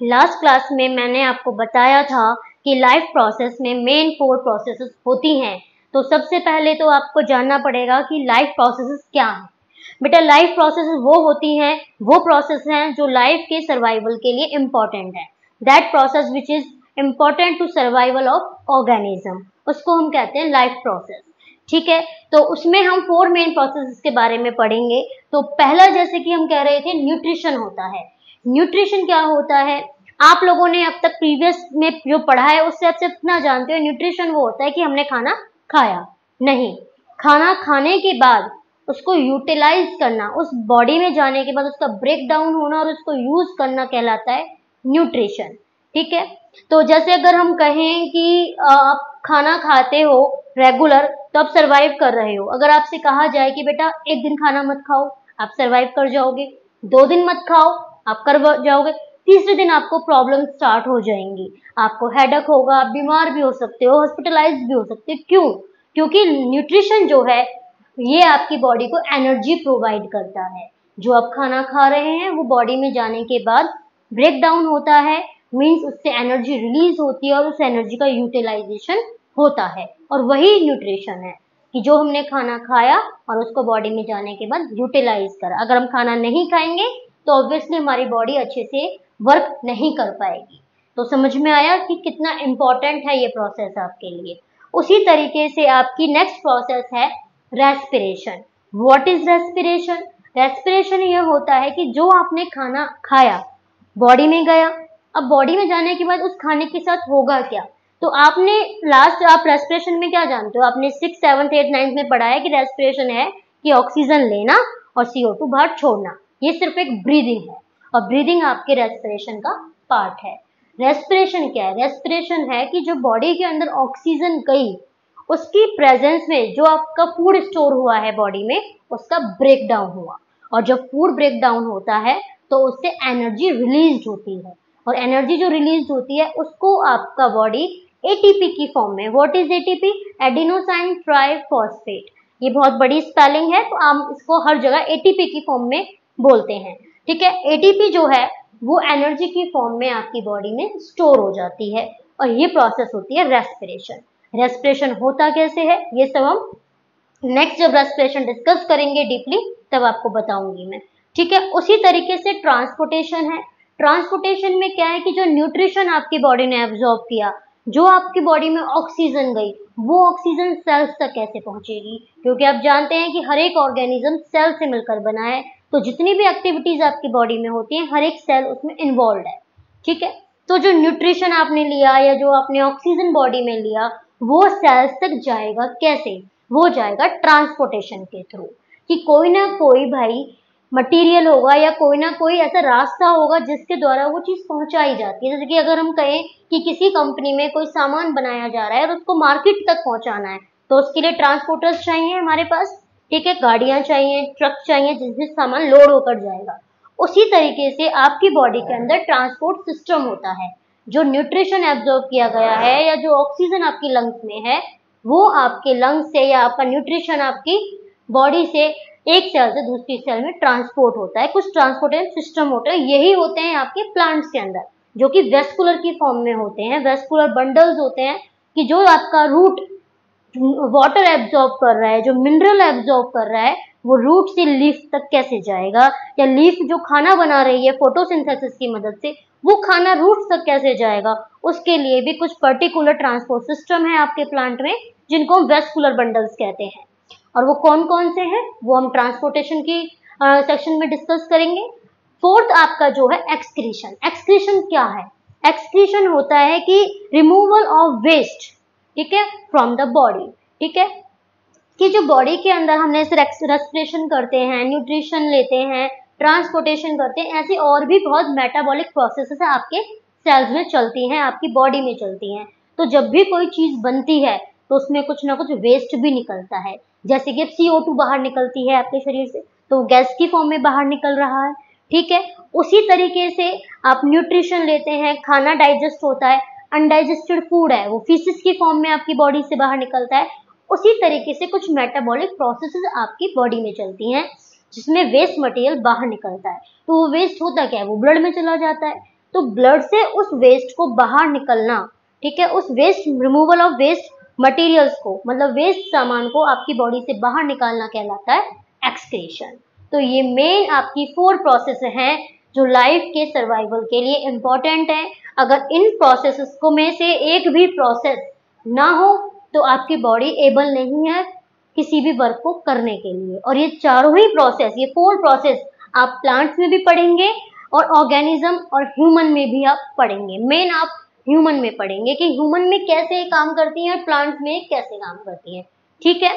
Last class में मैंने आपको बताया था कि लाइफ प्रोसेस में मेन 4 प्रोसेसेस होती हैं। तो सबसे पहले तो आपको जानना पड़ेगा कि लाइफ प्रोसेसेस क्या हैं। बेटा लाइफ प्रोसेसेस वो होती हैं, वो प्रोसेस हैं जो लाइफ के सर्वाइवल के लिए इम्पोर्टेंट है। That process which is important to survival of organism, उसको हम कहते हैं लाइफ प्रोसेस। ठीक है, तो उसमें हम 4 मेन प्रोसेस के बारे में पढ़ेंगे। तो पहला, जैसे कि हम कह रहे थे, न्यूट्रिशन होता है। न्यूट्रिशन क्या होता है? आप लोगों ने अब तक प्रीवियस में जो पढ़ा है उससे आप सिर्फ इतना जानते हो, न्यूट्रिशन वो होता है कि हमने खाना खाया। नहीं, खाना खाने के बाद उसको यूटिलाइज करना, उस बॉडी में जाने के बाद उसका ब्रेक डाउन होना और उसको यूज करना कहलाता है न्यूट्रिशन। ठीक है, तो जैसे अगर हम कहें कि आप खाना खाते हो रेगुलर तो आप सरवाइव कर रहे हो। अगर आपसे कहा जाए कि बेटा एक दिन खाना मत खाओ, आप सरवाइव कर जाओगे। 2 दिन मत खाओ, आप कर जाओगे। तीसरे दिन आपको प्रॉब्लम स्टार्ट हो जाएंगी, आपको हेडेक होगा, आप बीमार भी हो सकते हो, हॉस्पिटलाइज भी हो सकते हो। क्यों? क्योंकि न्यूट्रिशन जो है ये आपकी बॉडी को एनर्जी प्रोवाइड करता है। जो आप खाना खा रहे हैं वो बॉडी में जाने के बाद ब्रेक डाउन होता है, मीन्स उससे एनर्जी रिलीज होती है और उस एनर्जी का यूटिलाइजेशन होता है। और वही न्यूट्रिशन है कि जो हमने खाना खाया और उसको बॉडी में जाने के बाद यूटिलाइज करा। अगर हम खाना नहीं खाएंगे तो ऑब्वियसली हमारी बॉडी अच्छे से वर्क नहीं कर पाएगी। तो समझ में आया कि कितना इंपॉर्टेंट है ये प्रोसेस आपके लिए। उसी तरीके से आपकी नेक्स्ट प्रोसेस है respiration. What is respiration? Respiration ये होता है कि जो आपने खाना खाया बॉडी में गया, अब बॉडी में जाने के बाद उस खाने के साथ होगा क्या? तो आपने लास्ट, आप रेस्पिरेशन में क्या जानते हो? आपने 6, 7, 8, 9 में पढ़ा है कि रेस्पिरेशन है कि ऑक्सीजन लेना और CO2 बाहर छोड़ना। ये सिर्फ एक ब्रीदिंग है और ब्रीदिंग आपके रेस्पिरेशन का पार्ट है। रेस्पिरेशन क्या है? रेस्पिरेशन है कि जो बॉडी के अंदर ऑक्सीजन गई, उसकी प्रेजेंस में जो आपका फूड स्टोर हुआ है बॉडी में, उसका ब्रेक डाउन हुआ। और जब फूड ब्रेक डाउन होता है तो उससे एनर्जी रिलीज होती है, और एनर्जी जो रिलीज होती है उसको आपका बॉडी एटीपी की फॉर्म में, what is ATP? Adenosine triphosphate. ये बहुत बड़ी स्पेलिंग है तो हम इसको हर जगह एटीपी की फॉर्म में बोलते हैं। ठीक है, एटीपी जो है वो एनर्जी की फॉर्म में आपकी बॉडी में स्टोर हो जाती है और ये प्रोसेस होती है रेस्पिरेशन। रेस्पिरेशन होता कैसे है ये सब हम नेक्स्ट जब रेस्पिरेशन डिस्कस करेंगे डीपली तब आपको बताऊंगी मैं। ठीक है, उसी तरीके से ट्रांसपोर्टेशन है। ट्रांसपोर्टेशन में क्या है कि जो न्यूट्रिशन आपकी बॉडी ने एब्जॉर्ब किया, जो आपकी बॉडी में ऑक्सीजन गई, वो ऑक्सीजन सेल्स तक कैसे पहुंचेगी? क्योंकि आप जानते हैं कि हर एक ऑर्गेनिज्म सेल से मिलकर बना है, तो जितनी भी एक्टिविटीज आपकी बॉडी में होती है हर एक सेल उसमें इन्वॉल्व है। ठीक है, तो जो न्यूट्रिशन आपने लिया या जो आपने ऑक्सीजन बॉडी में लिया वो सेल्स तक जाएगा कैसे? वो जाएगा ट्रांसपोर्टेशन के थ्रू, कि कोई ना कोई भाई मटेरियल होगा या कोई ना कोई ऐसा रास्ता होगा जिसके द्वारा वो चीज पहुंचाई जाती है। जैसे कि अगर हम कहें कि किसी कंपनी में कोई सामान बनाया जा रहा है और उसको मार्केट तक पहुंचाना है तो उसके लिए ट्रांसपोर्टर्स चाहिए हमारे पास। ठीक है, गाड़ियां चाहिए, ट्रक चाहिए जिससे सामान लोड होकर जाएगा। उसी तरीके से आपकी बॉडी के अंदर ट्रांसपोर्ट सिस्टम होता है। जो न्यूट्रिशन एब्जॉर्ब किया गया है या जो ऑक्सीजन आपकी लंग्स में है वो आपके लंग्स से या आपका न्यूट्रिशन आपकी बॉडी से एक सेल से दूसरी सेल में ट्रांसपोर्ट होता है। कुछ ट्रांसपोर्टेशन सिस्टम होते हैं, यही होते हैं आपके प्लांट्स के अंदर, जो कि वेस्कुलर की फॉर्म में होते हैं। वेस्कुलर बंडल्स होते हैं कि जो आपका रूट वाटर एब्जॉर्ब कर रहा है, जो मिनरल एब्जॉर्ब कर रहा है, वो रूट से लीफ तक कैसे जाएगा, या लीफ जो खाना बना रही है फोटोसिंथेसिस की मदद से, वो खाना रूट तक कैसे जाएगा, उसके लिए भी कुछ पर्टिकुलर ट्रांसपोर्ट सिस्टम है आपके प्लांट में जिनको वेस्कुलर बंडल्स कहते हैं। और वो कौन कौन से हैं वो हम ट्रांसपोर्टेशन की सेक्शन में डिस्कस करेंगे। फोर्थ आपका जो है एक्सक्रीशन। एक्सक्रीशन क्या है? एक्सक्रीशन होता है कि रिमूवल ऑफ वेस्ट, ठीक है, फ्रॉम द बॉडी। ठीक है, कि जो बॉडी के अंदर हमने रेस्पिरेशन करते हैं, न्यूट्रिशन लेते हैं, ट्रांसपोर्टेशन करते हैं, ऐसी और भी बहुत मेटाबॉलिक प्रोसेसेस है आपके सेल्स में चलती हैं, आपकी बॉडी में चलती हैं। तो जब भी कोई चीज बनती है तो उसमें कुछ ना कुछ वेस्ट भी निकलता है। जैसे कि CO2 बाहर निकलती है आपके शरीर से तो गैस की फॉर्म में बाहर निकल रहा है। ठीक है, उसी तरीके से आप न्यूट्रिशन लेते हैं, खाना डाइजेस्ट होता है, अनडाइजेस्टेड फूड है वो फीसिस की फॉर्म में आपकी बॉडी से बाहर निकलता है। उसी तरीके से कुछ मेटाबॉलिक प्रोसेसेस आपकी बॉडी में चलती हैं जिसमें वेस्ट मटेरियल बाहर निकलता है। तो वो वेस्ट होता क्या है? वो ब्लड में चला जाता है। तो ब्लड से उस वेस्ट को बाहर निकलना, ठीक है, उस waste, removal of waste materials को, मतलब वेस्ट सामान को आपकी बॉडी से बाहर निकालना कहलाता है एक्सक्रीशन। तो ये मेन आपकी 4 प्रोसेस हैं जो लाइफ के सर्वाइवल के लिए इम्पोर्टेंट है। अगर इन प्रोसेसेस को में से एक भी प्रोसेस ना हो तो आपकी बॉडी एबल नहीं है किसी भी वर्क को करने के लिए। और ये चारों ही प्रोसेस, ये 4 प्रोसेस आप प्लांट्स में भी पढ़ेंगे और ऑर्गेनिज्म और ह्यूमन में भी आप पढ़ेंगे। मेन आप ह्यूमन में पढ़ेंगे कि ह्यूमन में कैसे काम करती है और प्लांट्स में कैसे काम करती है, ठीक है।